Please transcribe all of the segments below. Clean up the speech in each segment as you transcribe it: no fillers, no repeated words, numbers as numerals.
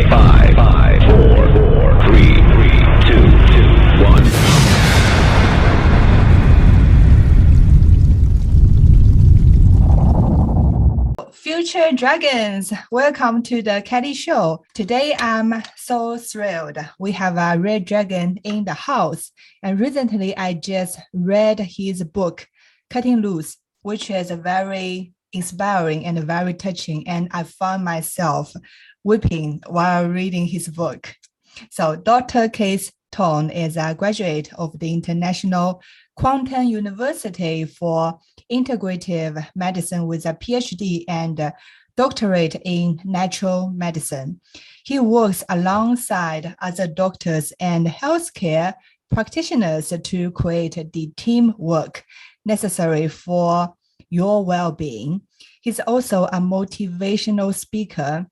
5, 4, 3, 2, 1. Future Dragons, welcome to the Caddy Show. Today I'm so thrilled. We have a red dragon in the house. And recently I just read his book, Cutting Loose, which is very inspiring and very touching. And I found myself weeping while reading his book. So Dr.Keith Tong is a graduate of the International Quantum University for Integrative Medicine with a Ph.D. and Doctorate in Natural Medicine. He works alongside other doctors and healthcare practitioners to create the teamwork necessary for your well-being. He's also a motivational speaker,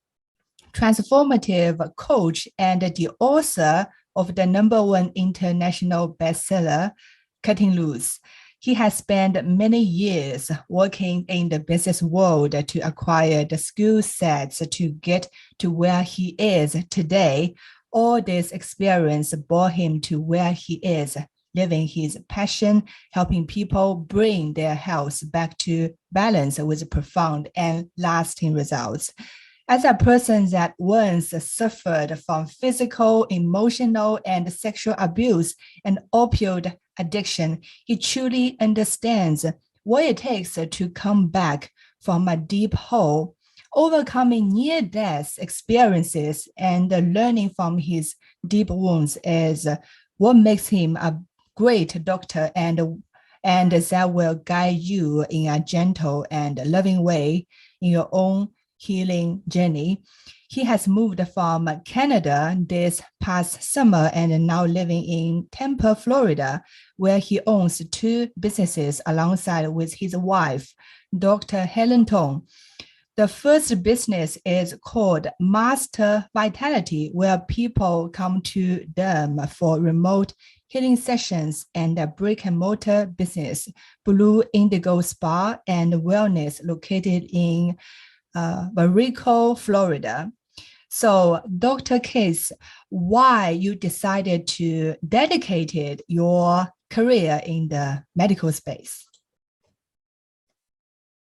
transformative coach, and the author of the #1 international bestseller, Cutting Loose. He has spent many years working in the business world to acquire the skill sets to get to where he is today. All this experience brought him to where he is, living his passion, helping people bring their health back to balance with profound and lasting results. As a person that once suffered from physical, emotional, and sexual abuse and opioid addiction, he truly understands what it takes to come back from a deep hole, overcoming near-death experiences and learning from his deep wounds is what makes him a great doctor and that will guide you in a gentle and loving way in your own healing journey. He has moved from Canada this past summer and now living in Tampa, Florida, where he owns 2 businesses alongside with his wife, Dr. Helen Tong. The first business is called Master Vitality, where people come to them for remote healing sessions, and a brick-and-mortar business, Blue Indigo Spa and Wellness, located in Marico, Florida. So, Dr. Keith, why you decided to dedicate your career in the medical space?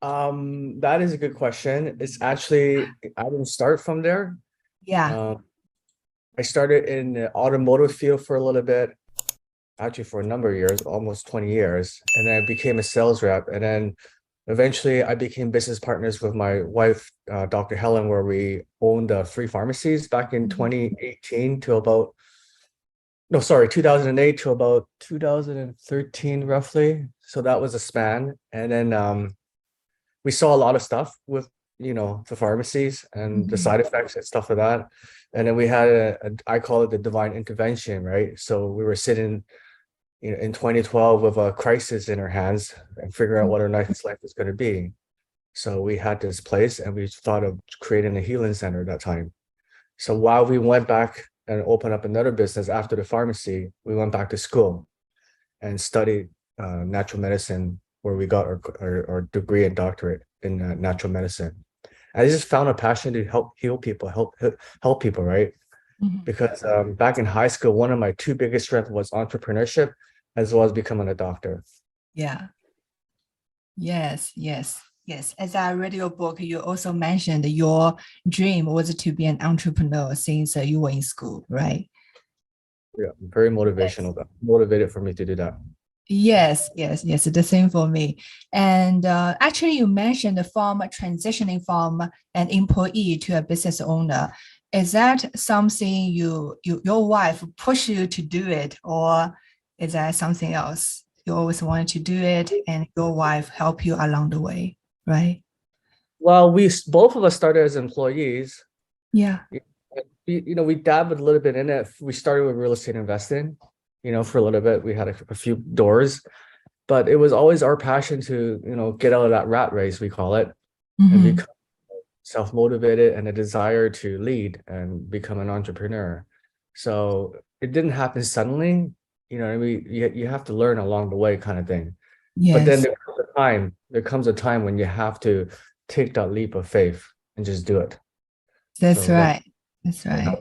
That is a good question. It's actually, I didn't start from there. Yeah. I started in the automotive field for a little bit, actually for a number of years, almost 20 years. And then I became a sales rep. And then eventually I became business partners with my wife, Dr. Helen, where we owned 3 pharmacies back in 2008 to about, 2008 to about 2013, roughly. So that was a span. And then we saw a lot of stuff with, the pharmacies and the side effects and stuff like that. And then we had I call it the divine intervention, right? So we were sitting in 2012 with a crisis in our hands and figuring out what our next life is going to be. So we had this place and we thought of creating a healing center at that time. So while we went back and opened up another business after the pharmacy, we went back to school and studied natural medicine, where we got our degree and doctorate in natural medicine. I just found a passion to help heal people, help people, right? Because back in high school, one of my 2 biggest strengths was entrepreneurship, as well as becoming a doctor. Yeah. Yes. As I read your book, you also mentioned your dream was to be an entrepreneur since you were in school, right? Yeah, very motivational. Yes. Motivated for me to do that. Yes, the same for me. And actually, you mentioned from transitioning from an employee to a business owner. Is that something your wife pushed you to do it, or is that something else? You always wanted to do it, and your wife helped you along the way, right? Well, both of us started as employees. Yeah. We dabbled a little bit in it. We started with real estate investing. For a little bit, we had a few doors, but it was always our passion to, get out of that rat race, we call it, and become self-motivated and a desire to lead and become an entrepreneur. So it didn't happen suddenly, you have to learn along the way, kind of thing. Yes. But then there comes a time when you have to take that leap of faith and just do it. That's right. That's and right.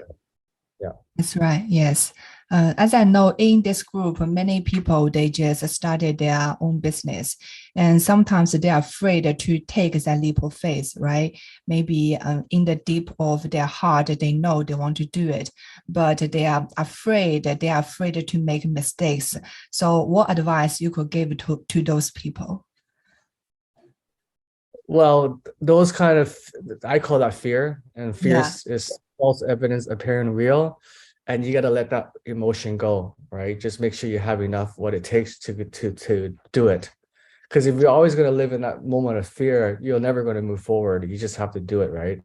yeah. That's right. Yes. As I know, in this group, many people they just started their own business, and sometimes they are afraid to take that leap of faith. Right? Maybe in the deep of their heart, they know they want to do it, but they are afraid. They are afraid to make mistakes. So, what advice you could give to those people? Well, those kind of, I call that fear, and fear Yeah. is false evidence appearing real, and you got to let that emotion go, right? Just make sure you have enough what it takes to do it. Because if you're always going to live in that moment of fear, you're never going to move forward. You just have to do it, right?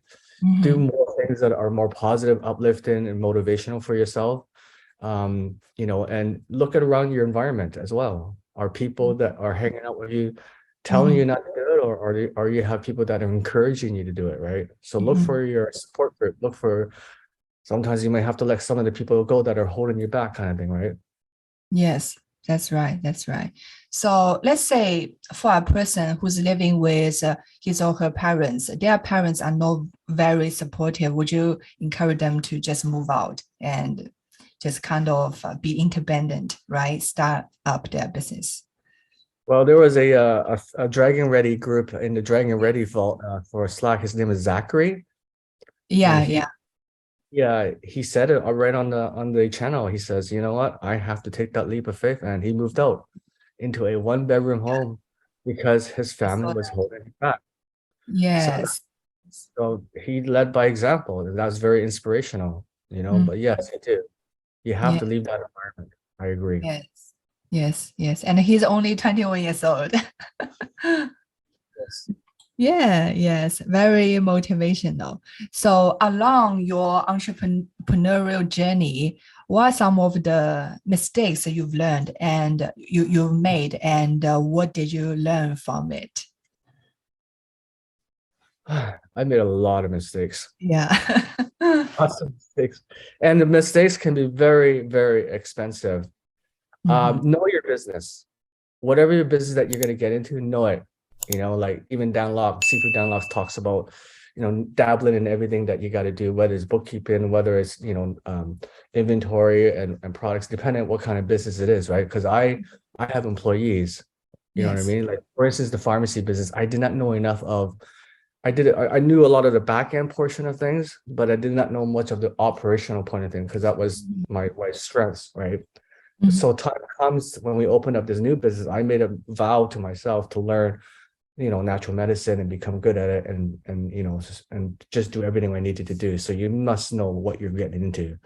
Do Mhm. more things that are more positive, uplifting, and motivational for yourself. And look at around your environment as well. Are people that are hanging out with you telling you Mhm. not to do it, or you have people that are encouraging you to do it, right? So look Mhm. for your support group. Look for sometimes you might have to let some of the people go that are holding you back, kind of thing, right? Yes, that's right. That's right. So let's say for a person who's living with his or her parents, their parents are not very supportive. Would you encourage them to just move out and just kind of be independent, right? Start up their business. Well, there was a Dragon Ready group in the Dragon Ready vault for Slack. His name is Zachary, and Yeah, yeah. he said it right on the channel. He says, you know what, I have to take that leap of faith, and he moved out into a one-bedroom home because his I family saw was that. holding him back. So Yes. so he led by example, and that's very inspirational, Mm, But yes, he did. You have yeah, to leave that environment. I agree. yes. Yes, yes. And he's only 21 years old. Yes. Yeah, yes, very motivational. So, along your entrepreneurial journey, what are some of the mistakes that you've learned and you've made, and what did you learn from it? I made a lot of mistakes. Yeah. Lots of mistakes. And the mistakes can be very, very expensive. Mhm. Know your business. Whatever your business that you're going to get into, know it. Like even Seafood Downlock talks about, dabbling in everything that you got to do, whether it's bookkeeping, whether it's, inventory and products, depending on what kind of business it is, right? Because I have employees, you know what I Yes. mean? Like, for instance, the pharmacy business, I did not know enough of I did it. I knew a lot of the back end portion of things, but I did not know much of the operational point of things because that was my strengths, right? Mhm. So time comes when we open up this new business, I made a vow to myself to learn, natural medicine and become good at it and just do everything I needed to do. So you must know what you're getting into.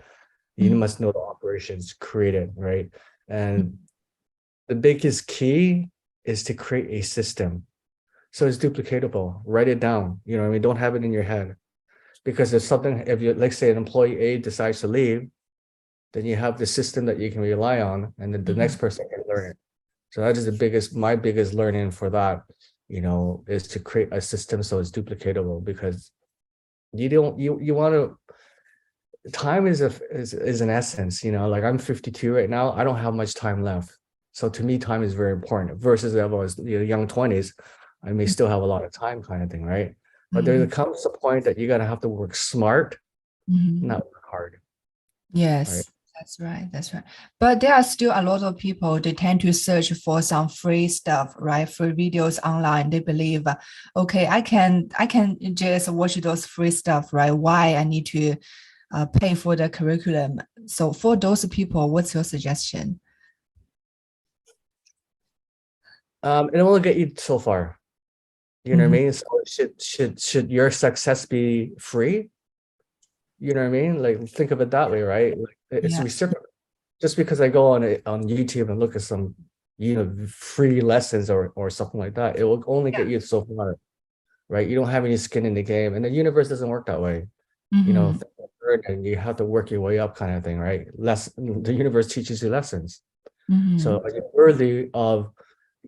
You Mhm. must know the operations, create it, right? Mhm. And the biggest key is to create a system. So it's duplicatable. Write it down. You know what I mean? Don't have it in your head. Because if you, like, say, an employee A decides to leave, then you have the system that you can rely on, and then the next Mhm. person can learn it. So that is my biggest learning for that, is to create a system so it's duplicatable because you don't, you want to, time is an essence, like I'm 52 right now. I don't have much time left. So to me, time is very important versus if I was, young 20s, I may still have a lot of time kind of thing, right? But there Mhm. comes a point that you gotta have to work smart, Mhm. not work hard, right? Yes, that's right. That's right. But there are still a lot of people, they tend to search for some free stuff, right? Free videos online. They believe, okay, I can just watch those free stuff, right? Why I need to pay for the curriculum? So for those people, what's your suggestion? It will get you so far. You know what I Mhm. mean? So should your success be free? You know what I mean? Like think of it that way, right? Like it's Yeah. reciprocal. Just because I go on YouTube and look at some, free lessons or something like that, it will only get you so far, right? You don't have any skin in the game, and the universe doesn't work that way. Mhm. And you have to work your way up, kind of thing, right? The universe teaches you lessons. So Mhm. are you worthy of,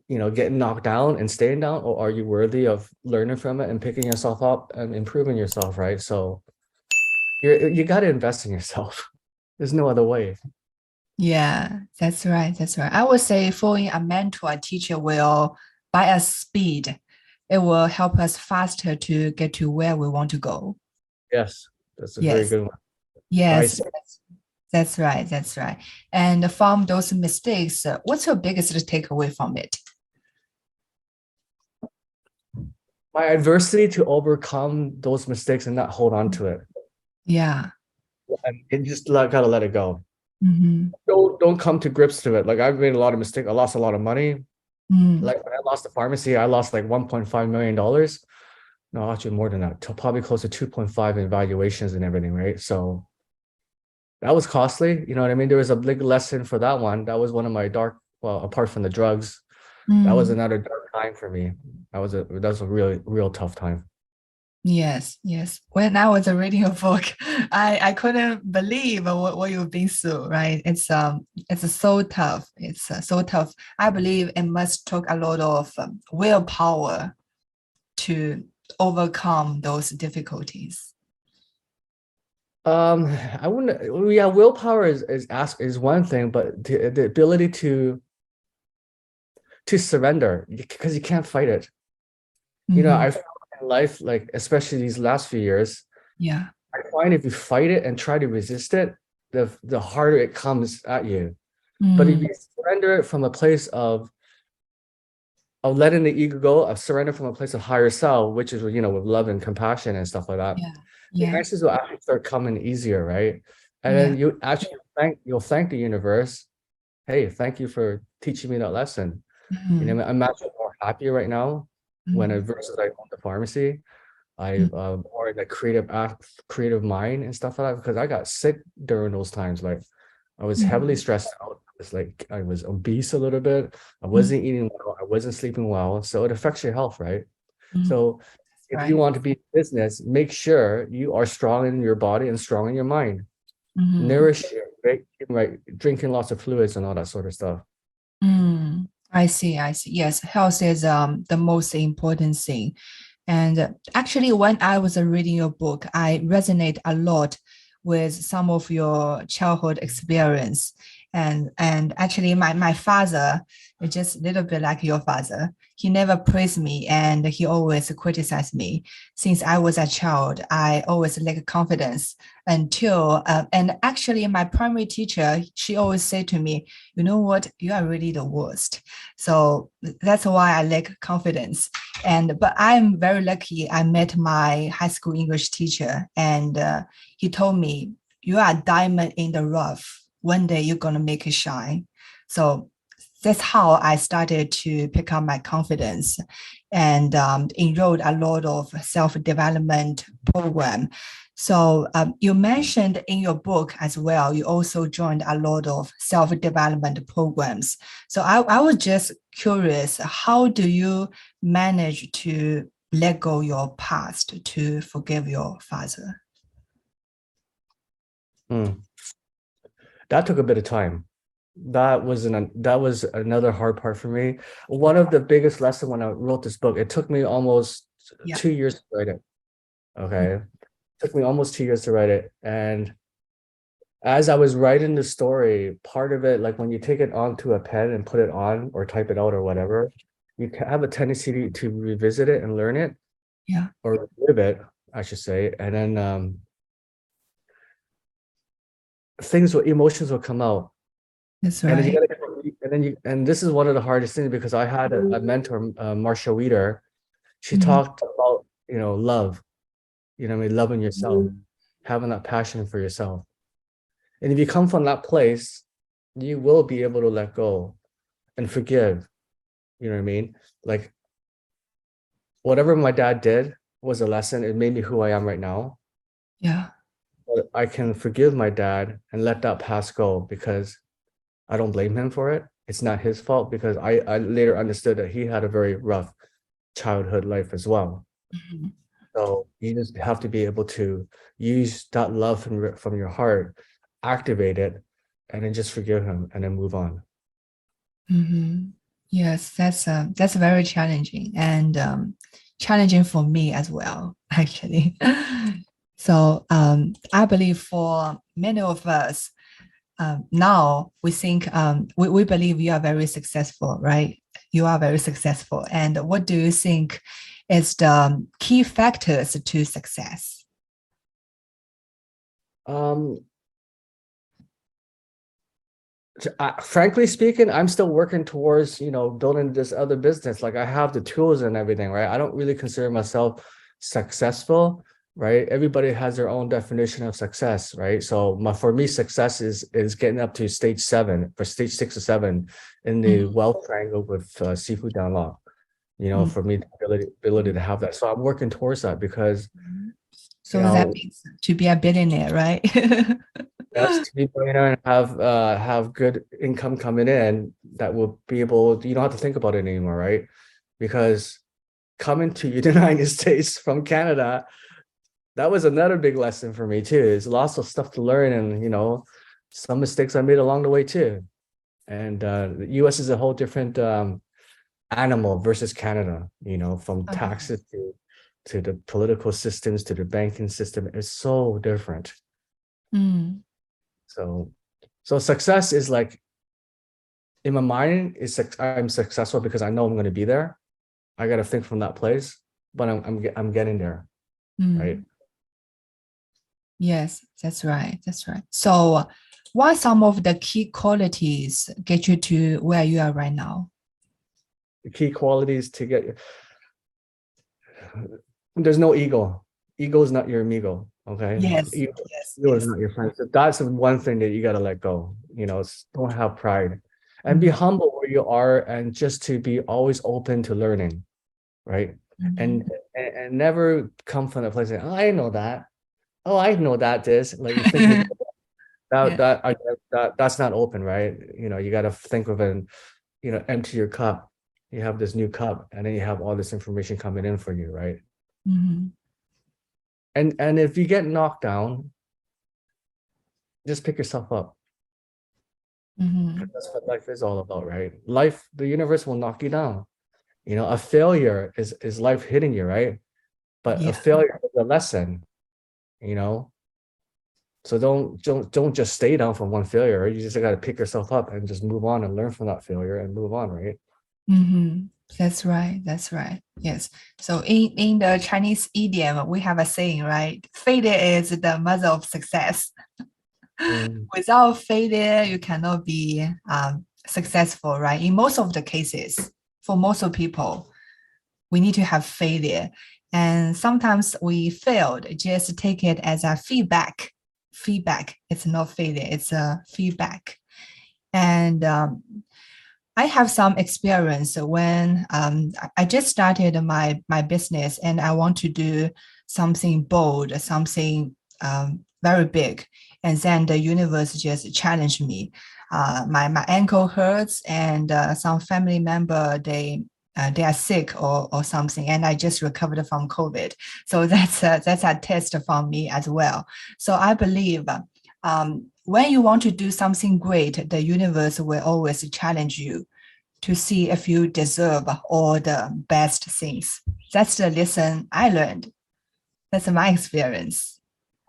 getting knocked down and staying down, or are you worthy of learning from it and picking yourself up and improving yourself, right? So you got to invest in yourself. There's no other way. Yeah, that's right. That's right. I would say following a mentor, a teacher will buy us speed. It will help us faster to get to where we want to go. Yes, that's a very Yes. good one. Yes, right? that's right. That's right. And from those mistakes, what's your biggest takeaway from it? My adversity to overcome those mistakes and not hold on to it. Yeah. And just gotta let it go. Mm-hmm. Don't come to grips to it. Like I've made a lot of mistakes. I lost a lot of money. Mm. Like when I lost the pharmacy, I lost like $1.5 million. No, actually more than that, probably close to 2.5 in valuations and everything, right? So that was costly. You know what I mean? There was a big lesson for that one. That was one of my dark, well, apart from the drugs, that was Mm. another dark time for me. That was a really real tough time. Yes, yes. When I was reading your book, I couldn't believe what you've been through, right? It's so tough. It's so tough. I believe it must took a lot of willpower to overcome those difficulties. I wouldn't. Yeah, willpower is one thing, but the ability to surrender because you can't fight it. You know, Mhm. I found in life, like especially these last few years, Yeah. I find if you fight it and try to resist it, the harder it comes at you. But if Mm. you surrender it from a place of letting the ego go, of surrender from a place of higher self, which is with love and compassion and stuff like that, Yeah. the Yeah. answers will actually start coming easier, right? And Yeah. then you'll thank the universe. Hey, thank you for teaching me that lesson. Mhm. I'm actually more happier right now when I Mhm. versus I own the pharmacy. I Mhm. more in the creative mind and stuff like that because I got sick during those times. Like I was heavily Mhm. stressed out. It's like I was obese a little bit. I Mhm. wasn't eating well. I wasn't sleeping well. So it affects your health, right? Mhm. So if you Right. want to be in business, make sure you are strong in your body and strong in your mind. Mhm. Nourish it, right? Drinking lots of fluids and all that sort of stuff. Mm. I see. I see. Yes, health is the most important thing. And actually, when I was reading your book, I resonate a lot with some of your childhood experience. And actually, my father is just a little bit like your father. He never praised me and he always criticized me. Since I was a child, I always lack confidence until, and actually, my primary teacher, she always said to me, you know what, you are really the worst. So that's why I lack confidence. But I'm very lucky. I met my high school English teacher, and he told me, "You are a diamond in the rough. One day you're gonna make it shine." So that's how I started to pick up my confidence, and enrolled a lot of self-development program. So you mentioned in your book as well, you also joined a lot of self-development programs. So I was just curious, how do you manage to let go your past to forgive your father? Mm. That took a bit of time. That was another hard part for me. One of the biggest lessons when I wrote this book, it took me almost Yeah. 2 years to write it. Okay. It took me almost 2 years to write it. And as I was writing the story, part of it, like when you take it onto a pen and put it on or type it out or whatever, you have a tendency to revisit it and learn it Yeah. or live it, I should say. And then emotions will come out. That's And then you right. gotta, and this is one of the hardest things because I had a mentor, Marsha Weeder. She Mhm. talked about, love, what I mean, loving yourself, having that passion for yourself. And if you come from that place, you will be able to let go and forgive. You know what I mean? Like whatever my dad did was a lesson. It made me who I am right now. Yeah. But I can forgive my dad and let that past go because I don't blame him for it. It's not his fault because I later understood that he had a very rough childhood life as well. Mhm. So you just have to be able to use that love from your heart, activate it, and then just forgive him and then move on. Mhm. Yes, that's very challenging and challenging for me as well, actually. So I believe for many of us, now we think we believe you are very successful, right? You are very successful. And what do you think is the key factors to success? Um, frankly speaking, I'm still working towards, building this other business. Like I have the tools and everything, right? I don't really consider myself successful, right? Everybody has their own definition of success, right? So for me, success is getting up to stage 7 or stage 6 or 7 in the Mm, wealth triangle with seafood down law. mm, For me, the ability to have that. So I'm working towards that because, mm. you So that know, means to be a billionaire, right? yes, to be billionaire and have good income coming in that will be able, you don't have to think about it anymore, right? Because coming to the United States from Canada, that was another big lesson for me too. There's lots of stuff to learn and some mistakes I made along the way too. And the US is a whole different animal versus Canada, from Okay. taxes to the political systems to the banking system. It's so different. Mm, So success is like in my mind is I'm successful because I know I'm going to be there. I got to think from that place, but I'm getting there, right? mm. Yes, that's right. That's right. So, what are some of the key qualities get you to where you are right now? The key qualities to get there's no ego. Ego is not your amigo. Okay, Yes, ego, yes, ego is yes. not your friend. So that's the one thing that you got to let go. Don't have pride and be Mm, humble where you are, and just to be always open to learning, right? And mm. and never come from a place saying, "Oh, I know that. Oh, I know that this." Like you think you that Yeah. that I, that's not open, right? You got to think of an empty your cup. You have this new cup, and then you have all this information coming in for you, right? Mhm, And if you get knocked down, just pick yourself up. mhm. That's what life is all about, right? Life, the universe will knock you down. A failure is life hitting you, right? But a Yeah. failure is a lesson, you know. So don't just stay down from one failure. Right? You just got to pick yourself up and just move on and learn from that failure and move on, right? Mhm. That's right. That's right. Yes. So in the Chinese idiom, we have a saying, right? Failure is the mother of success. Mm, Without failure, you cannot be successful, right? In most of the cases, for most of people, we need to have failure. And sometimes we failed, just take it as a feedback. Feedback. It's not failure, it's a feedback. And I have some experience when I just started my business and I want to do something bold, something very big. And then the universe just challenged me. My ankle hurts and some family member, they are sick or something, and I just recovered from COVID. So that's a test for me as well. So I believe when you want to do something great, the universe will always challenge you to see if you deserve all the best things. That's the lesson I learned. That's my experience.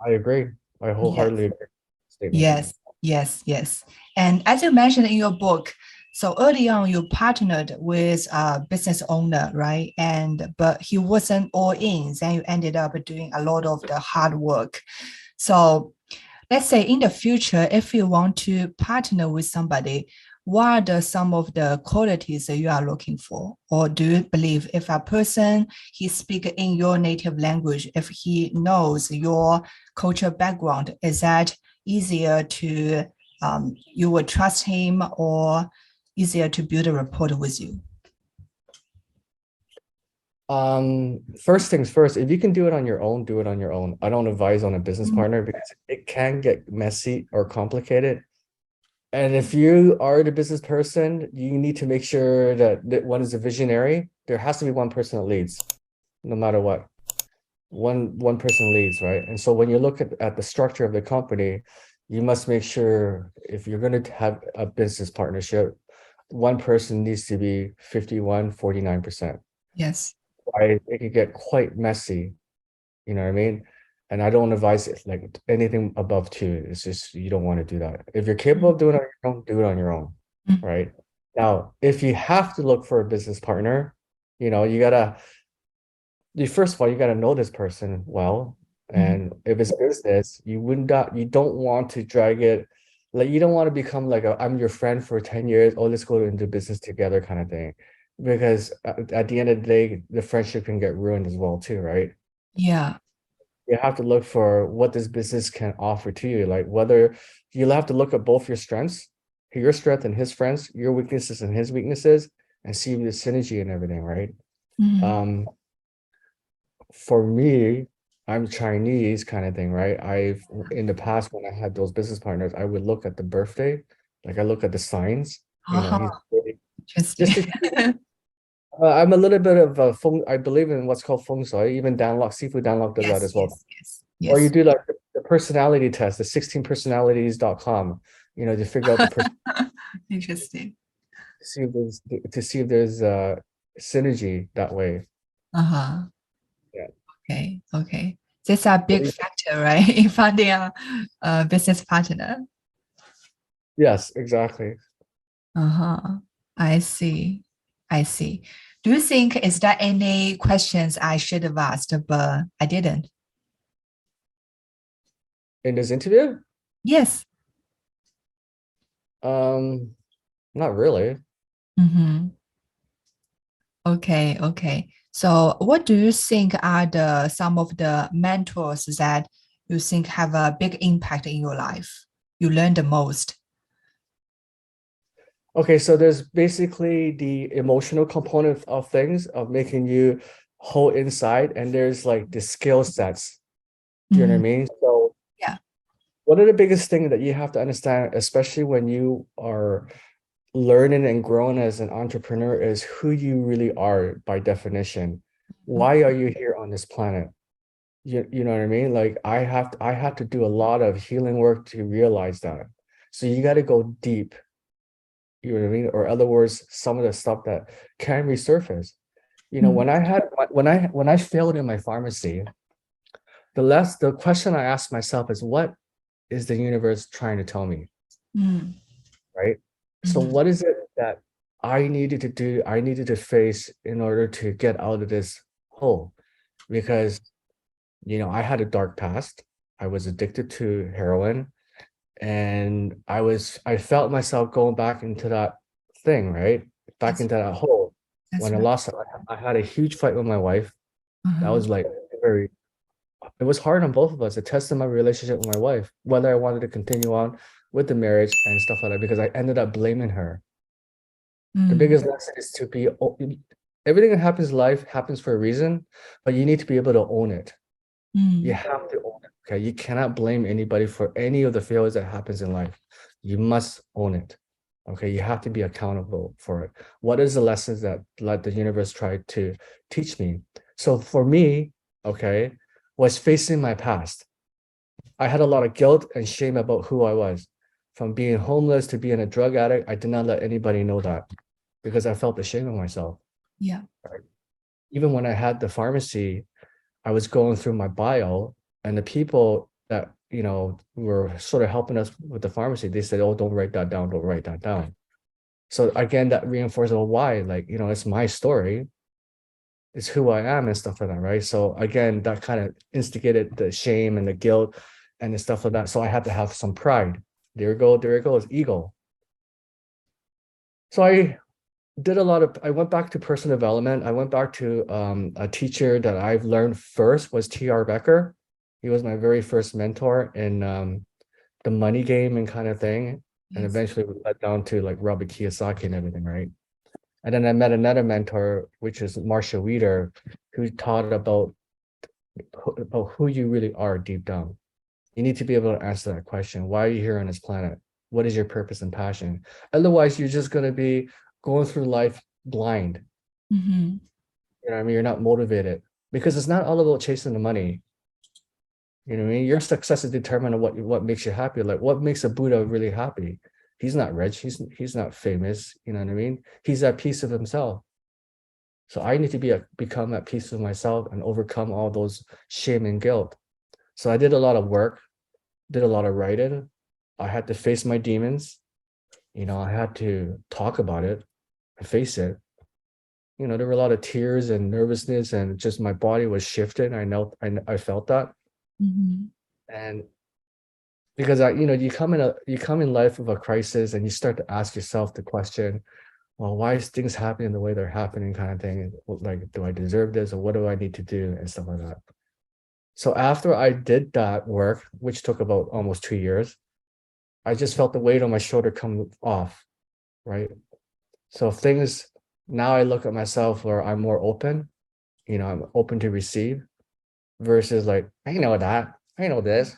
I agree. I Yes, wholeheartedly agree with the statement. yes, yes, yes. And as you mentioned in your book, so early on you partnered with a business owner, right? And but he wasn't all in. Then you ended up doing a lot of the hard work. So let's say in the future, if you want to partner with somebody, what are some of the qualities that you are looking for? Or do you believe if a person he speaks in your native language, if he knows your cultural background, is that easier to you would trust him or easier to build a rapport with you? First things first, if you can do it on your own, do it on your own. I don't advise on a business Mm, partner because it can get messy or complicated. And if you are the business person, you need to make sure that one is a visionary. There has to be one person that leads, no matter what. One person leads, right? And so when you look at the structure of the company, you must make sure if you're going to have a business partnership, one person needs to be 51-49%. yes. Right? It could get quite messy, you know what I mean? And I don't advise it like anything above two. It's just you don't want to do that. If you're capable of doing it on your own, do it on your own, Mm, right? Now, if you have to look for a business partner, you gotta you first of all you gotta know this person well, And if it's business, you don't want to drag it, like you don't want to become like I'm your friend for 10 years, oh, let's go into business together kind of thing. Because at the end of the day, the friendship can get ruined as well too, right? Yeah. You have to look for what this business can offer to you. Like whether you'll have to look at both your strengths, your strength and his strengths, your weaknesses and his weaknesses, and see the synergy and everything, right? Mm. Um, for me, I'm Chinese kind of thing, right? I've in the past when I had those business partners, I would look at the birthday, like I look at the signs, Uh-huh. he's really, Interesting. just to, I'm a little bit of a I believe in what's called feng shui. Even Danlock, Seafood Danlock does that Yes, as well. yes, Or you yes, do like the personality test, the 16personalities.com, to figure out the person, yes. Interesting. to see if there's synergy that way. Uh-huh. Yeah. Okay, okay. That's a What do big you, factor, right? In finding a business partner. yes, exactly. Uh-huh. I see. I see. Do you think is there any questions I should have asked, but I didn't? In this interview, Yes. um, not really. Mm-hmm. Okay, okay. So what do you think are the some of the mentors that you think have a big impact in your life? You learn the most. Okay, so there's basically the emotional component of things of making you whole inside, and there's like the skill sets. Do you know what I Mhm. mean? So Yeah. one of the biggest things that you have to understand, especially when you are learning and growing as an entrepreneur, is who you really are by definition. Why are you here on this planet? You know what I mean? Like I have to do a lot of healing work to realize that. So you got to go deep. You know what I mean? Or other words, some of the stuff that can resurface. Mm. When I failed in my pharmacy, the question I asked myself is, what is the universe trying to tell me? Mm. Right? So Mhm. what is it that I needed to do, I needed to face in order to get out of this hole? Because, I had a dark past. I was addicted to heroin, and I felt myself going back into that thing, right? Back That's into that hole. that's When right. I had a huge fight with my wife. That Uh-huh. was like very, it was hard on both of us. It tested my relationship with my wife, whether I wanted to continue on with the marriage and stuff like that, because I ended up blaming her. The Mm. biggest lesson is to be, everything that happens in life happens for a reason, but you need to be able to own it. You Mm. have to own it. Okay. You cannot blame anybody for any of the failures that happens in life. You must own it. Okay. You have to be accountable for it. What is the lessons that like the universe tried to teach me? So for me, okay, was facing my past. I had a lot of guilt and shame about who I was. From being homeless to being a drug addict, I did not let anybody know that because I felt ashamed of myself. Yeah. Right? Even when I had the pharmacy, I was going through my bio, and the people that were sort of helping us with the pharmacy, they said, "Oh, don't write that down. Don't write that down." So again, that reinforces, well, why? Like, it's my story. It's who I am and stuff like that, right? So again, that kind of instigated the shame and the guilt and the stuff like that. So I had to have some pride. There it goes, ego. So I went back to personal development. I went back to a teacher that I've learned first was T.R. Becker. He was my very first mentor in the money game and kind of thing. And Yes. eventually we led down to like Robert Kiyosaki and everything, right? And then I met another mentor, which is Marsha Weeder, who taught about who you really are deep down. You need to be able to answer that question. Why are you here on this planet? What is your purpose and passion? Otherwise, you're just going to be going through life blind. Mm-hmm. You know what I mean? You're not motivated because it's not all about chasing the money. You know what I mean? Your success is determined on what makes you happy. Like what makes a Buddha really happy? He's not rich. He's not famous. You know what I mean? He's at peace with himself. So I need to become at peace with myself and overcome all those shame and guilt. So I did a lot of work, did a lot of writing. I had to face my demons. I had to talk about it and face it. There were a lot of tears and nervousness, and just my body was shifting. I felt that. Mhm. And because you come in life with a crisis and you start to ask yourself the question, well, why is things happening the way they're happening, kind of thing? Like, do I deserve this, or what do I need to do, and stuff like that. So after I did that work, which took about almost 2 years, I just felt the weight on my shoulder come off, right? So things, now I look at myself where I'm more open, I'm open to receive, versus like, I know that, I know this,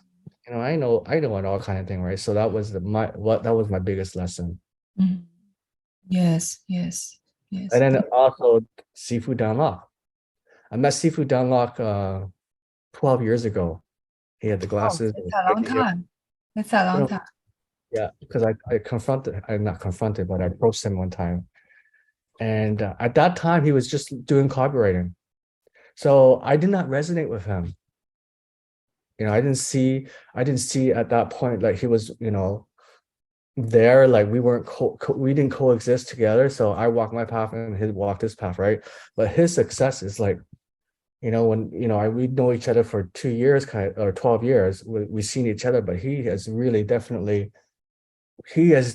I know it all, kind of thing, right? So that was that was my biggest lesson. Mhm. Yes, yes, And yes. then also Seafood Dunlop. I met Seafood Dunlop 12 years ago. He had the Oh, glasses. that's a long time. That's a long time. Yeah, because I'm not confronted, but I approached him one time. And at that time, he was just doing copywriting. So I did not resonate with him. I didn't see at that point, like he was, there, like we weren't, we didn't coexist together. So I walked my path and he walked his path, right? But his success is like, when, we know each other for 2 years, or 12 years, we've seen each other, but he has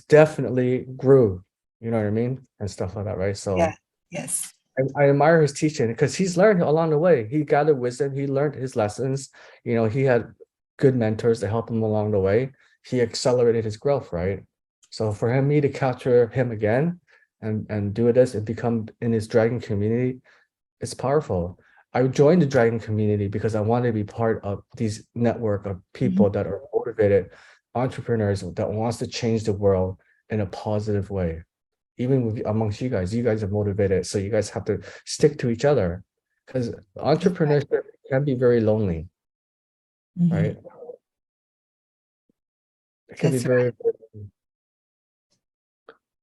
definitely grew, you know what I mean? And stuff like that, right? Yeah. So Yes. I admire his teaching because he's learned along the way. He gathered wisdom. He learned his lessons. He had good mentors to help him along the way. He accelerated his growth, right? So for me to capture him again and do this and become in his dragon community, it's powerful. I joined the dragon community because I wanted to be part of these network of people that are motivated entrepreneurs that wants to change the world in a positive way. Even amongst you guys are motivated, so you guys have to stick to each other, because entrepreneurship can be very lonely, Mhm. right? It can be That's right.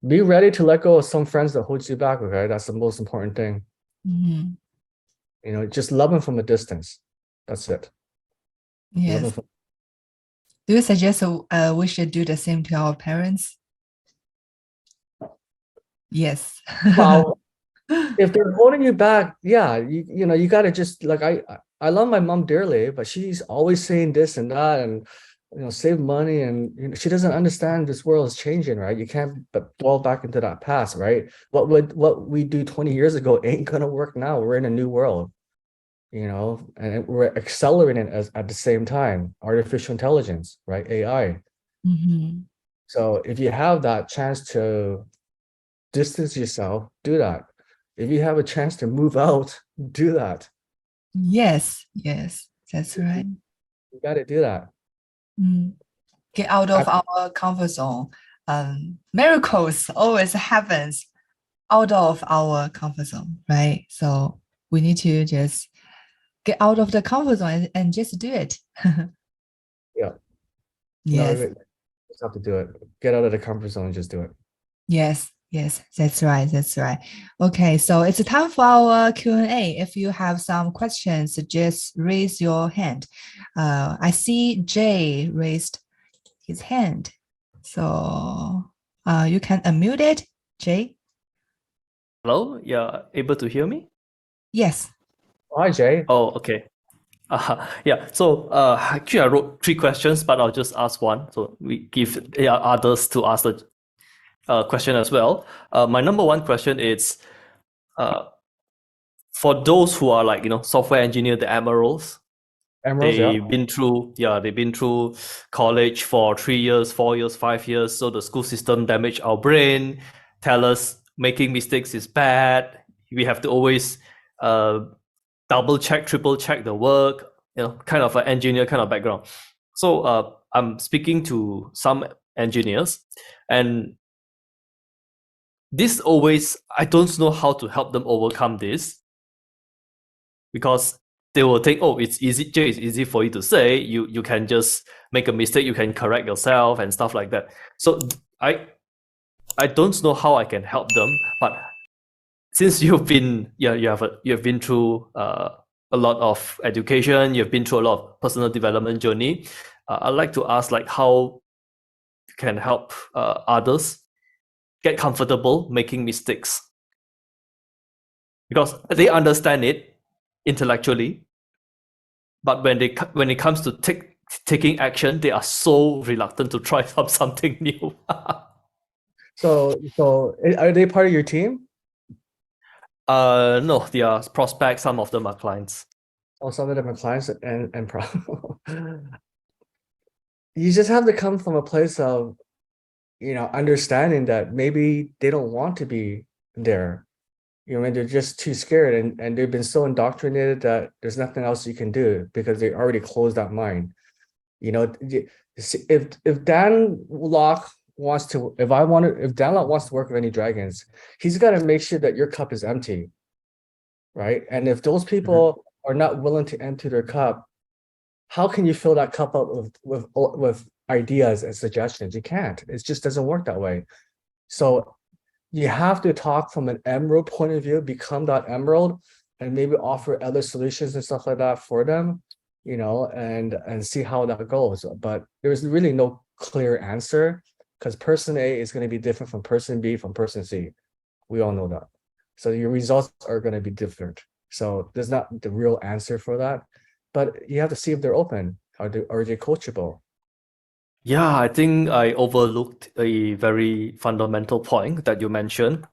be ready to let go of some friends that hold you back, okay? That's the most important thing. Mhm. Just love them from a distance. That's it. Love them Yes. from Do you suggest we should do the same to our parents? Yes. well, if they're holding you back, yeah, you gotta just, like, I love my mom dearly, but she's always saying this and that, and save money, and she doesn't understand this world is changing, right? You can't but dwell back into that past, right? What we do 20 years ago ain't gonna work now. We're in a new world, and we're accelerating at the same time. Artificial intelligence, right? AI. Mhm. So if you have that chance to distance yourself, do that. If you have a chance to move out, do that. Yes, yes, that's right. You got to do that. Mm. Get out of our comfort zone. Miracles always happens out of our comfort zone, right? So we need to just get out of the comfort zone and just do it. Yeah. No, Yes, you just have to do it. Get out of the comfort zone and just do it. yes, yes, that's right, that's right. Okay, so it's time for our Q&A. If you have some questions, just raise your hand. I see Jay raised his hand. So you can unmute it, Jay. Hello, you're able to hear me? Yes. Hi, Jay. Oh, okay. Yeah, so actually I wrote 3 questions, but I'll just ask one. So we give others to ask the question as well. My number one question is, for those who are like, software engineer, the emeralds, Emeralds, yeah. they've been through college for 3 years, 4 years, 5 years. So the school system damaged our brain, tell us making mistakes is bad. We have to always double check, triple check the work, kind of an engineer kind of background. So I'm speaking to some engineers, and I don't know how to help them overcome this, because they will think, oh, it's easy, Jay, it's easy for you to say, you can just make a mistake, you can correct yourself and stuff like that. So I don't know how I can help them, but since you've been through a lot of education, you've been through a lot of personal development journey, I'd like to ask, like, how you can help others get comfortable making mistakes, because they understand it intellectually, but when it comes to taking action, they are so reluctant to try something new. So are they part of your team? No, they are prospects. Some of them are clients. Or some of them are clients and you just have to come from a place of, understanding that maybe they don't want to be there. When they're just too scared and they've been so indoctrinated that there's nothing else you can do because they already closed that mind. If Dan Locke wants to, if Dan Locke wants to work with any dragons, he's got to make sure that your cup is empty, right? And if those people are not willing to empty their cup, how can you fill that cup up with ideas and suggestions? You can't. It just doesn't work that way. So you have to talk from an emerald point of view, become that emerald, and maybe offer other solutions and stuff like that for them, and see how that goes. But there's really no clear answer because person A is going to be different from person B, from person C. We all know that. So your results are going to be different. So there's not the real answer for that, but you have to see if they're open. Are they coachable? Yeah, I think I overlooked a very fundamental point that you mentioned.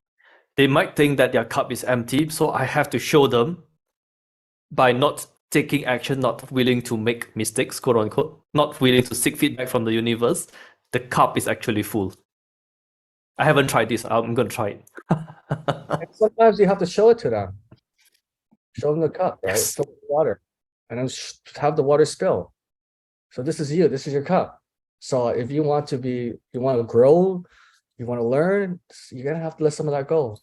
They might think that their cup is empty, so I have to show them by not taking action, not willing to make mistakes, quote unquote, not willing to seek feedback from the universe, the cup is actually full. I haven't tried this. I'm going to try it. And sometimes you have to show it to them. Show them the cup, right? Yes. Fill it with water, and then have the water spill. So this is you. This is your cup. So if you want to grow, you want to learn, you're gonna have to let some of that go.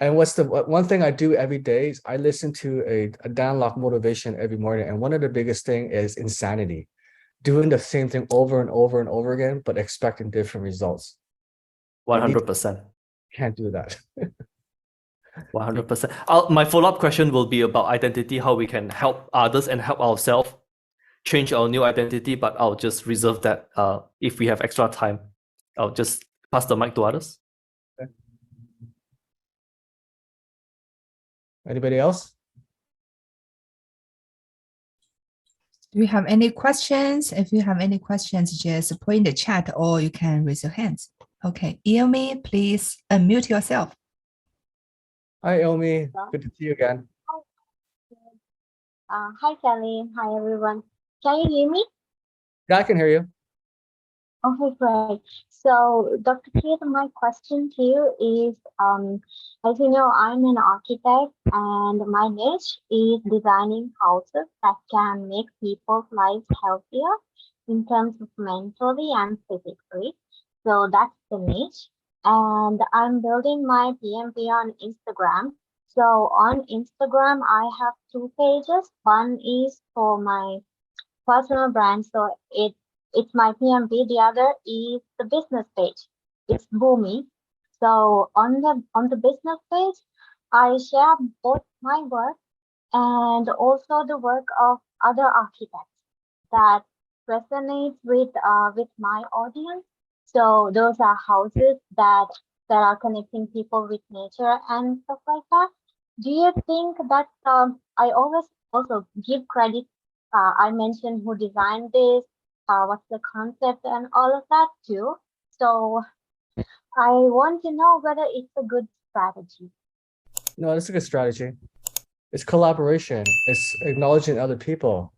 And what's the one thing I do every day is I listen to a Dan Locke motivation every morning. And one of the biggest thing is insanity. Doing the same thing over and over and over again, but expecting different results. 100%. Can't do that. 100%. My follow-up question will be about identity, how we can help others and help ourselves change our new identity, but I'll just reserve that if we have extra time. I'll just pass the mic to others. Anybody else? Do you have any questions? If you have any questions, just put in the chat or you can raise your hands. Okay, Iomi, please unmute yourself. Hi, Omi. Good to see you again. Hi, Kelly. Hi, everyone. Can you hear me? Yeah, I can hear you. Okay, great. So, Dr. Keith, my question to you is, as you know, I'm an architect and my niche is designing houses that can make people's lives healthier in terms of mentally and physically. So that's the niche. And I'm building my PMP on Instagram. So on Instagram, I have two pages. One is for my personal brand. So it's my PMP. The other is the business page. It's Boomi. So on the business page, I share both my work and also the work of other architects that resonates with my audience. So those are houses that are connecting people with nature and stuff like that. Do you think that I always also give credit? I mentioned who designed this, what's the concept, and all of that too. So I want to know whether it's a good strategy. No, that's a good strategy. It's collaboration. It's acknowledging other people.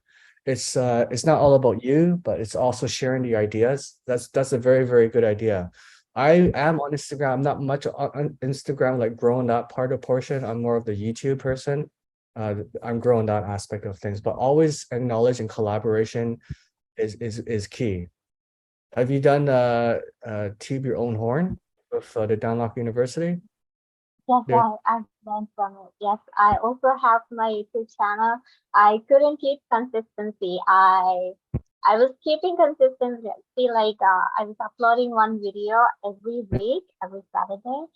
It's not all about you, but it's also sharing the ideas. That's a very, very good idea. I am on Instagram. I'm not much on Instagram, like growing that part of portion. I'm more of the YouTube person. I'm growing that aspect of things, but always acknowledging collaboration is key. Have you done Tube Your Own Horn with the Dan Locke University? Yes, I've learned from it. Yes, I also have my YouTube channel. I couldn't keep consistency. I was keeping consistency, like I was uploading one video every week, every Saturday,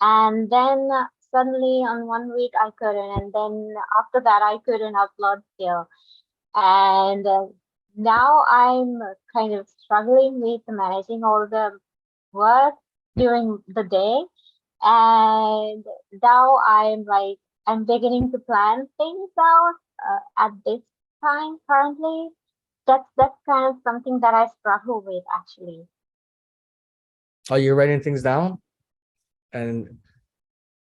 and then suddenly on 1 week I couldn't, and then after that I couldn't upload still, and now I'm kind of struggling with managing all the work during the day. And now I'm beginning to plan things out at this time currently. That's kind of something that I struggle with actually. Are you writing things down? And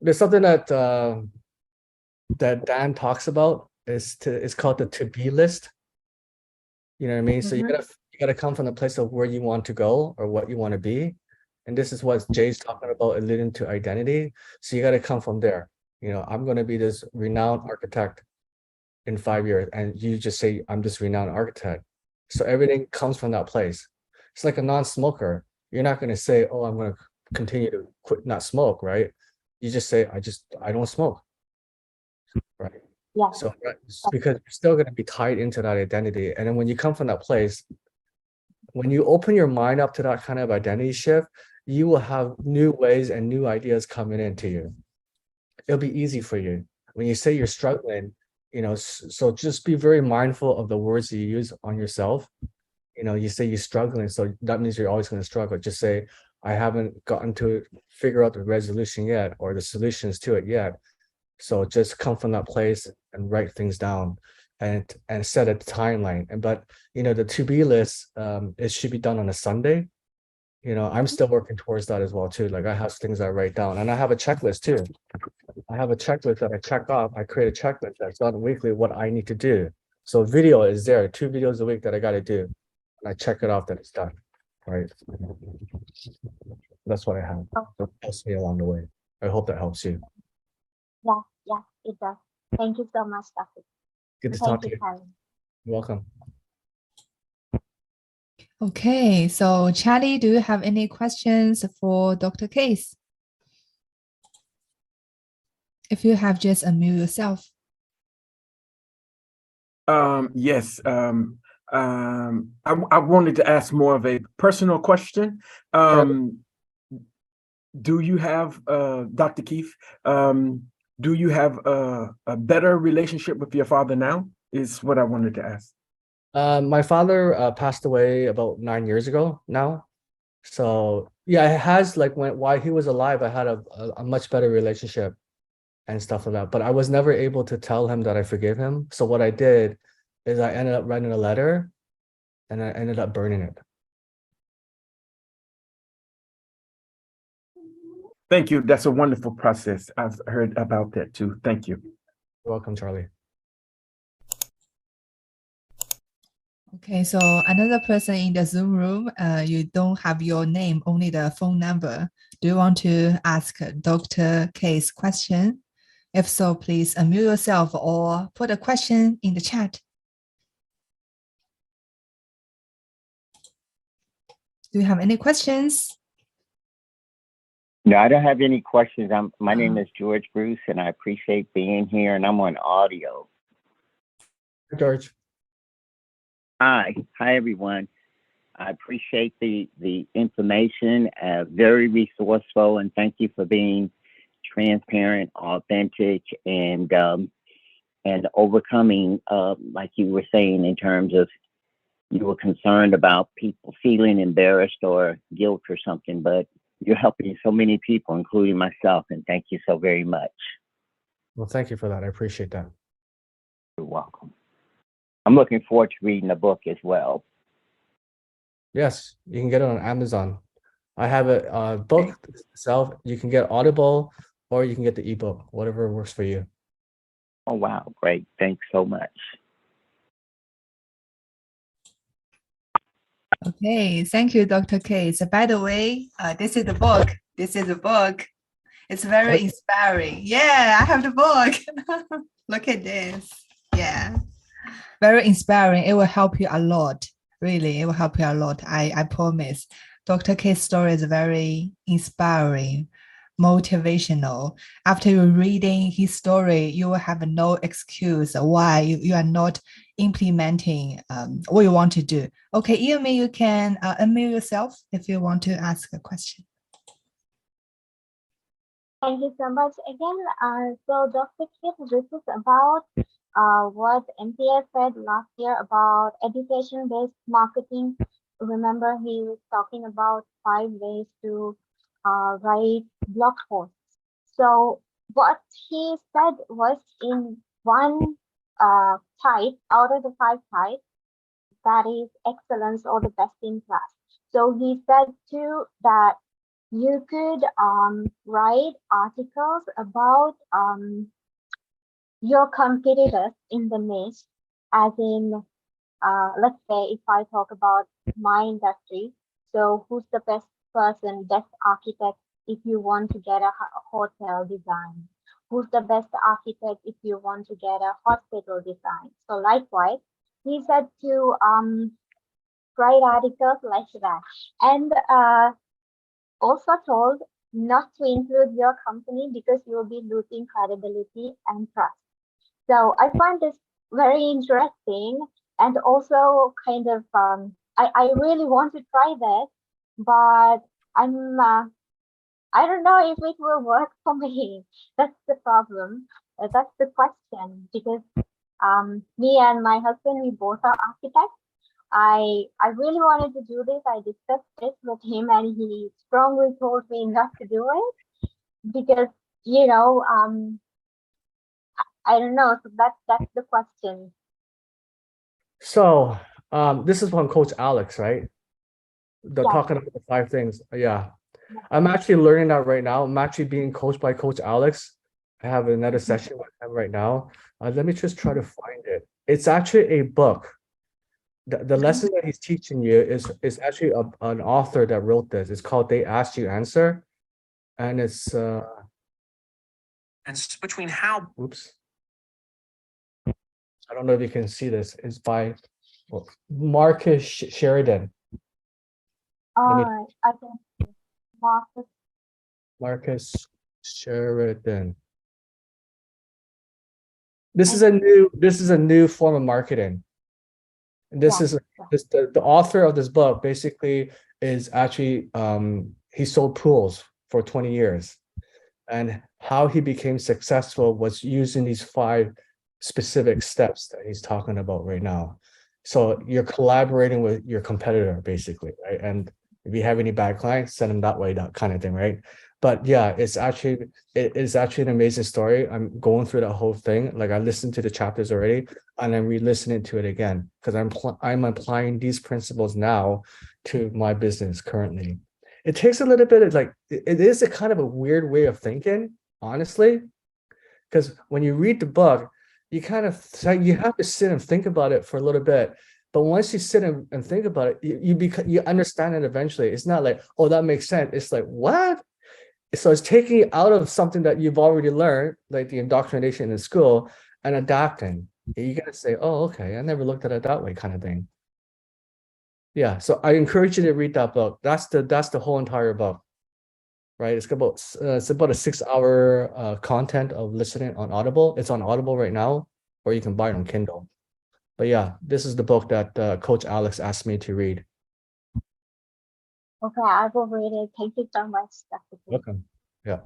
there's something that that Dan talks about it's called the to-be list. You know what I mean? So you gotta come from the place of where you want to go or what you want to be. And this is what Jay's talking about, leading to identity. So you gotta come from there. You know, I'm gonna be this renowned architect in 5 years, and you just say I'm this renowned architect. So everything comes from that place. It's like a non-smoker. You're not gonna say, oh, I'm gonna continue to quit not smoke, right? You just say, I don't smoke, right? Yeah. So because you're still going to be tied into that identity. And then when you come from that place, when you open your mind up to that kind of identity shift, you will have new ways and new ideas coming into you. It'll be easy for you. When you say you're struggling, you know, so just be very mindful of the words you use on yourself. You know, you say you're struggling, so that means you're always going to struggle. Just say, I haven't gotten to figure out the resolution yet or the solutions to it yet. So just come from that place and write things down and set a timeline. And but you know, the to-be list, it should be done on a Sunday. You know, I'm still working towards that as well too. Like I have things I write down, and I have a checklist too. I have a checklist that I check off. I create a checklist that's done weekly what I need to do. So video is there, 2 videos a week that I got to do, and I check it off that it's done. Right. That's what I have. Oh. So it helps me along the way. I hope that helps you. Yeah, it does. Thank you so much, Dr. Good to talk Thank to you, you. Karen. You're welcome. Okay, so Charlie, do you have any questions for Dr. Keith? If you have, just unmute yourself. Yes. I wanted to ask more of a personal question. Do you have, Dr. Keith, do you have a better relationship with your father now? Is what I wanted to ask. My father passed away about 9 years ago now. So yeah, it has like while he was alive, I had a much better relationship and stuff like that. But I was never able to tell him that I forgive him. So what I did is I ended up writing a letter and I ended up burning it. Thank you. That's a wonderful process. I've heard about that too. Thank you. You're welcome, Charlie. Okay, so another person in the Zoom room, you don't have your name, only the phone number. Do you want to ask Dr. K's question? If so, please unmute yourself or put a question in the chat. Do you have any questions? No, I don't have any questions. My name is George Bruce, and I appreciate being here, and I'm on audio. George. Hi everyone. I appreciate the information, very resourceful, and thank you for being transparent, authentic, and overcoming, like you were saying, in terms of you were concerned about people feeling embarrassed or guilt or something, but you're helping so many people, including myself, and thank you so very much. Well, thank you for that. I appreciate that. You're welcome. I'm looking forward to reading the book as well. Yes, you can get it on Amazon. I have a book itself. You can get Audible or you can get the ebook, whatever works for you. Oh, wow. Great. Thanks so much. Okay, thank you, Dr. K. So by the way, this is the book. This is the book. It's very inspiring. Yeah, I have the book. Look at this. Yeah, very inspiring. It will help you a lot. Really, it will help you a lot. I promise. Dr. K's story is very inspiring, motivational. After you reading his story, you will have no excuse why you are not implementing what you want to do. Okay, Yumi, you can unmute yourself if you want to ask a question. Thank you so much again. So Dr. Keith, this is about what MTS said last year about education-based marketing. Remember, he was talking about 5 ways to write blog posts. So what he said was in one type out of the 5 types, that is excellence or the best in class. So he said too that you could write articles about your competitors in the niche, as in, let's say if I talk about my industry, so who's the best person, best architect if you want to get a hotel design? Who's the best architect if you want to get a hospital design? So likewise, he said to write articles like that. And also told not to include your company because you'll be losing credibility and trust. So I find this very interesting and also kind of I really want to try that, but I don't know if it will work for me. That's the problem. That's the question because me and my husband, we both are architects. I really wanted to do this. I discussed this with him and he strongly told me not to do it because, you know, I don't know. So that's the question. So this is from Coach Alex, right? The Yeah. talking about the 5 things. Yeah. I'm actually learning that right now. I'm actually being coached by Coach Alex. I have another session with him right now. Let me just try to find it. It's actually a book. The lesson that he's teaching you is actually an author that wrote this. It's called They Ask You Answer. And it's and it's between how oops. I don't know if you can see this. It's by Marcus Sheridan. I can Marcus Sheridan. This is a new form of marketing. And this is the author of this book basically is actually he sold pools for 20 years. And how he became successful was using these 5 specific steps that he's talking about right now. So you're collaborating with your competitor basically, right? And if you have any bad clients, send them that way, that kind of thing, right? But yeah, it is actually an amazing story. I'm going through that whole thing. Like I listened to the chapters already, and I'm re-listening to it again because I'm applying these principles now to my business currently. It takes a little bit of it is a kind of a weird way of thinking, honestly, because when you read the book, you have to sit and think about it for a little bit. But once you sit and think about it, you understand it eventually. It's not like, oh, that makes sense. It's like, what? So it's taking you out of something that you've already learned, like the indoctrination in school, and adapting. You gotta say, oh, okay, I never looked at it that way, kind of thing. Yeah, so I encourage you to read that book. That's the whole entire book, right? It's about a 6-hour content of listening on Audible. It's on Audible right now, or you can buy it on Kindle. But yeah, this is the book that Coach Alex asked me to read. Okay, I will read it. Thank you so much, Dr. Keith. Welcome. Yeah.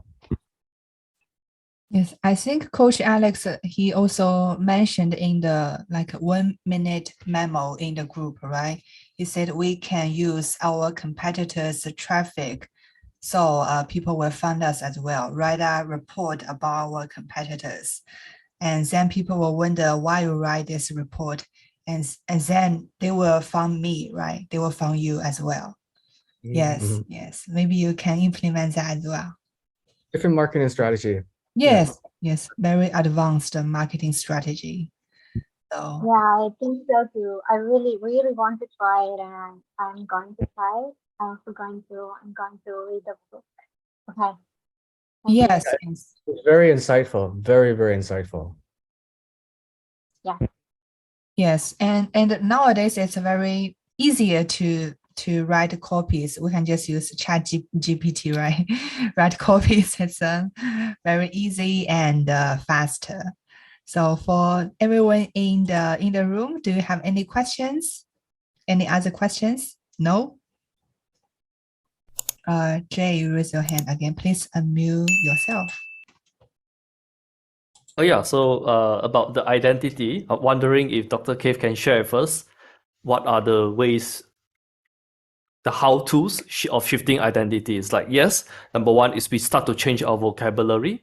Yes, I think Coach Alex, he also mentioned in the 1-minute memo in the group, right? He said we can use our competitors' traffic. So people will find us as well, write a report about our competitors. And then people will wonder why you write this report. And then they will find me, right? They will find you as well. Yes, yes. Maybe you can implement that as well. Different marketing strategy. Yes, yes. Very advanced marketing strategy. So yeah, I think so too. I really, really want to try it, and I'm going to try it. I'm going to read the book. Okay. yes, yes. It's very insightful. Very, very insightful. Yeah. Yes, and nowadays it's very easier to write copies. We can just use GPT, right? Write copies. It's very easy and faster. So for everyone in the room, do you have any questions? Any other questions? No? Jay, you raise your hand again. Please unmute yourself. Oh yeah, so about the identity, I'm wondering if Dr. Keith can share with us what are the ways, the how-tos of shifting identities. Like, yes, number 1 is we start to change our vocabulary.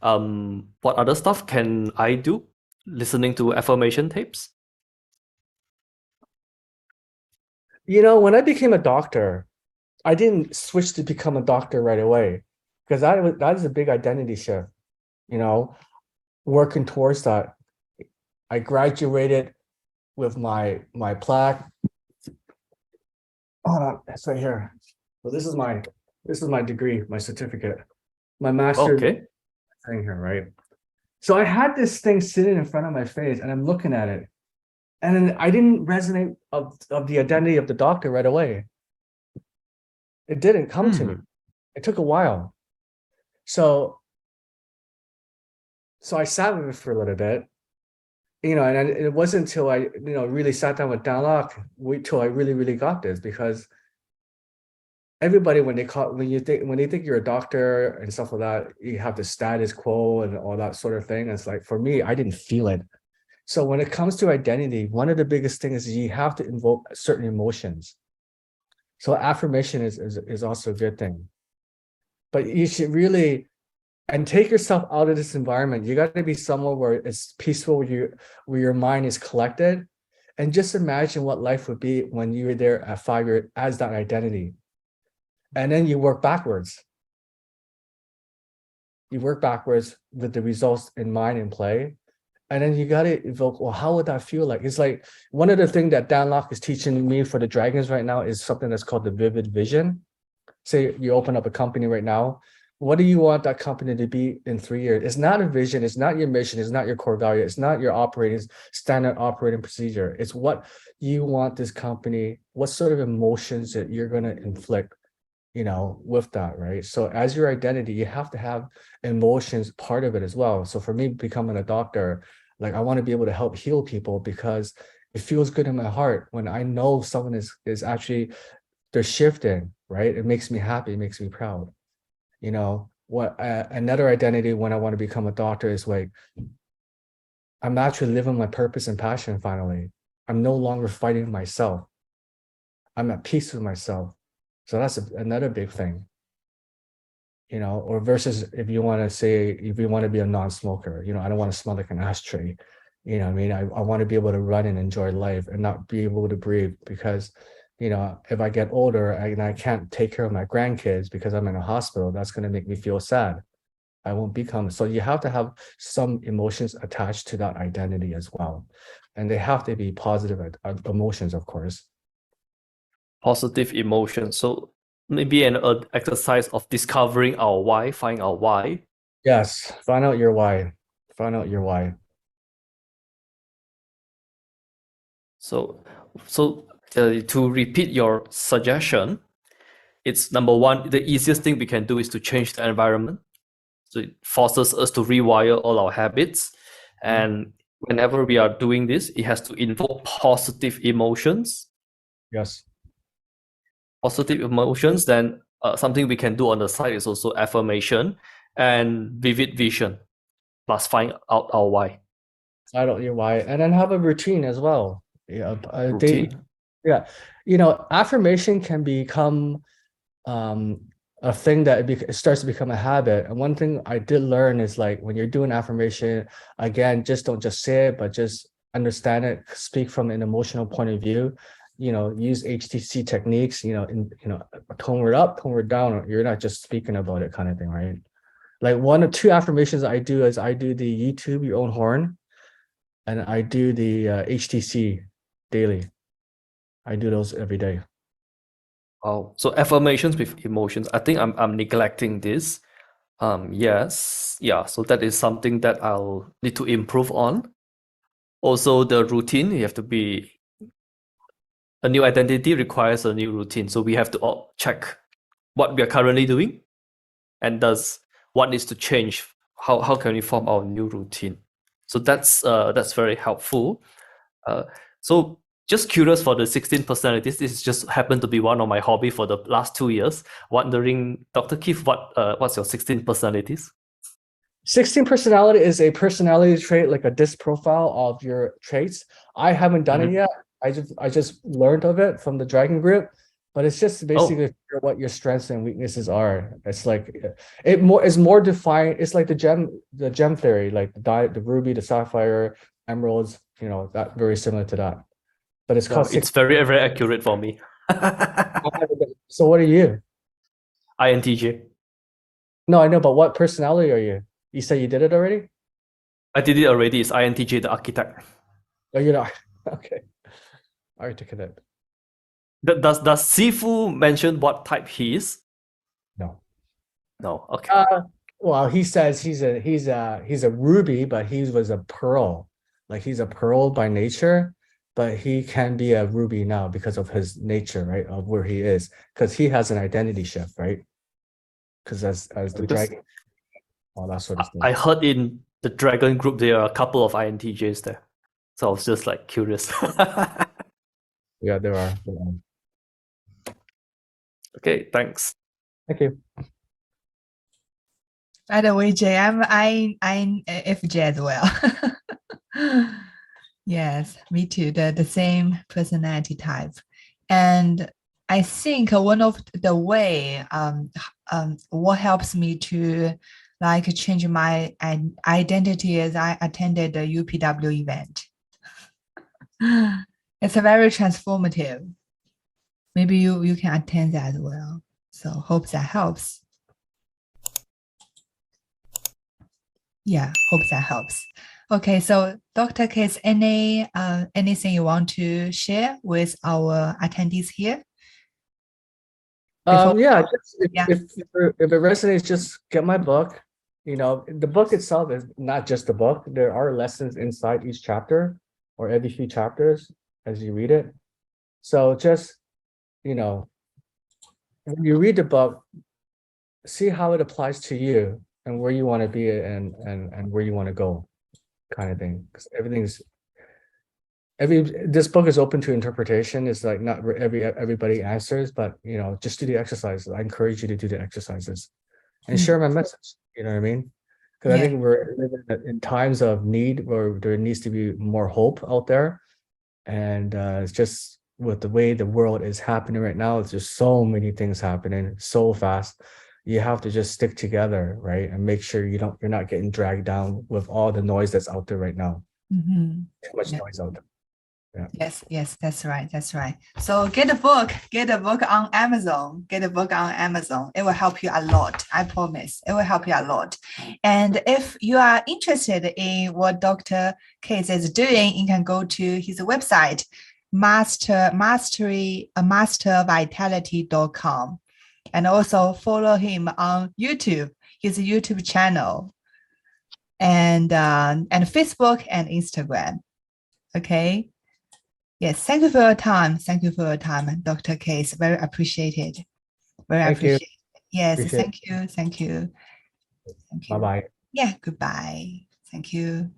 What other stuff can I do listening to affirmation tapes? You know, when I became a doctor, I didn't switch to become a doctor right away because that is a big identity shift, you know, working towards that. I graduated with my plaque. Hold on, it's right here. So this is my degree, my certificate, my master's Okay. thing here, right? So I had this thing sitting in front of my face and I'm looking at it. And then I didn't resonate of the identity of the doctor right away. It didn't come to me. It took a while. So I sat with it for a little bit, you know, and it wasn't until I, you know, really sat down with Dan Lok, wait till I really got this, because everybody when they think you're a doctor and stuff like that, you have the status quo and all that sort of thing. It's like, for me, I didn't feel it. So when it comes to identity, one of the biggest things is you have to invoke certain emotions. So affirmation is also a good thing. But you should really, and take yourself out of this environment. You got to be somewhere where it's peaceful, where your mind is collected, and just imagine what life would be when you were there at 5 years as that identity. And then you work backwards. You work backwards with the results in mind and play. And then you got to evoke, well, how would that feel like? It's like one of the things that Dan Lok is teaching me for the dragons right now is something that's called the vivid vision. Say you open up a company right now. What do you want that company to be in 3 years? It's not a vision. It's not your mission. It's not your core value. It's not your standard operating procedure. It's what you want this company, what sort of emotions that you're going to inflict, you know, with that, right? So as your identity, you have to have emotions part of it as well. So for me, becoming a doctor, like I want to be able to help heal people because it feels good in my heart when I know someone is actually, they're shifting, right? It makes me happy, it makes me proud. You know, what another identity when I want to become a doctor is like, I'm actually living my purpose and passion finally. I'm no longer fighting myself. I'm at peace with myself. So that's another big thing, you know, or versus if you want to be a non-smoker, you know, I don't want to smell like an ashtray. You know what I mean? I want to be able to run and enjoy life and not be able to breathe because, you know, if I get older and I can't take care of my grandkids because I'm in a hospital, that's going to make me feel sad. I won't become. So you have to have some emotions attached to that identity as well. And they have to be positive emotions, of course. Positive emotion. So maybe an exercise of discovering our why, find our why. Yes, find out your why. Find out your why. So to repeat your suggestion, it's number one, the easiest thing we can do is to change the environment. So it forces us to rewire all our habits. And whenever we are doing this, it has to invoke positive emotions. Yes. Positive emotions, then something we can do on the side is also affirmation and vivid vision, plus find out our why. Find out your why, and then have a routine as well. Yeah, Routine. yeah, you know, affirmation can become a thing that it starts to become a habit. And one thing I did learn is like when you're doing affirmation, again, just don't just say it, but just understand it, speak from an emotional point of view. You know, use HTC techniques, you know, tone it up, tone it down. You're not just speaking about it kind of thing, right? Like 1 or 2 affirmations I do is I do the YouTube, your own horn, and I do the HTC daily. I do those every day. Oh, so affirmations with emotions. I think I'm neglecting this. Yes, yeah. So that is something that I'll need to improve on. Also, the routine, you have to be, a new identity requires a new routine. So we have to check what we are currently doing and what needs to change. How can we form our new routine? So that's very helpful. So just curious for the 16 personalities. This just happened to be one of my hobby for the last 2 years. Wondering, Dr. Keith, what's your 16 personalities? 16 personality is a personality trait, like a disc profile of your traits. I haven't done it yet. I just learned of it from the Dragon Group, but it's just basically what your strengths and weaknesses are. It's like it's more defined. It's like the gem theory, like the ruby, the sapphire, emeralds, that very similar to that. But it's No, called it's very, very accurate for me. So what are you? INTJ. No, I know, but what personality are you? You said you did it already? I did it already. It's INTJ, the architect. Oh, you're not. Okay. Articulate. Does Sifu mention what type he is? No. No. Okay. Well, he says he's a ruby, but he was a pearl. Like he's a pearl by nature, but he can be a ruby now because of his nature, right? Of where he is, because he has an identity shift, right? Because as the Because dragon, all that sort of stuff. I heard in the dragon group there are a couple of INTJs there, so I was just like curious. Yeah, there are. Okay, thanks. Thank you. By the way, Jay, I'm INFJ as well. Yes, me too. The same personality type, and I think one of the way what helps me to like change my identity is I attended the UPW event. It's a very transformative. Maybe you can attend that as well. So hope that helps. Yeah, hope that helps. Okay, so Dr. Keith, anything you want to share with our attendees here? Yeah, just Yeah. if it resonates, just get my book. The book itself is not just a book. There are lessons inside each chapter or every few chapters as you read it. So just, when you read the book, see how it applies to you and where you want to be and where you want to go, kind of thing. Because this book is open to interpretation. It's like not everybody answers, but just do the exercises. I encourage you to do the exercises and share my message. You know what I mean? Because I think we're living in times of need where there needs to be more hope out there, and it's just with the way the world is happening right now. It's just so many things happening so fast. You have to just stick together, right, and make sure you're not getting dragged down with all the noise that's out there right now. Mm-hmm. Too much noise out there. Yeah. Yes, that's right. So get a book on Amazon. It will help you a lot. I promise. It will help you a lot. And if you are interested in what Dr. Keith is doing, you can go to his website, mastervitality.com, and also follow him on YouTube, his YouTube channel, and Facebook and Instagram. Okay. Yes, thank you for your time. Dr. Keith. Very appreciated. Thank you. Yes, Appreciate thank you. Bye-bye. Yeah, goodbye. Thank you.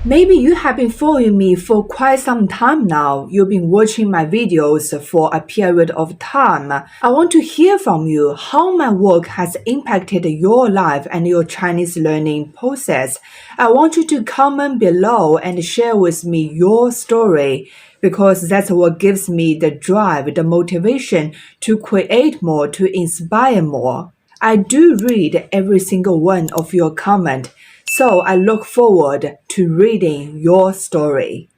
Maybe you have been following me for quite some time now. You've been watching my videos for a period of time. I want to hear from you how my work has impacted your life and your Chinese learning process. I want you to comment below and share with me your story, because that's what gives me the drive, the motivation to create more, to inspire more. I do read every single one of your comments. So I look forward to reading your story.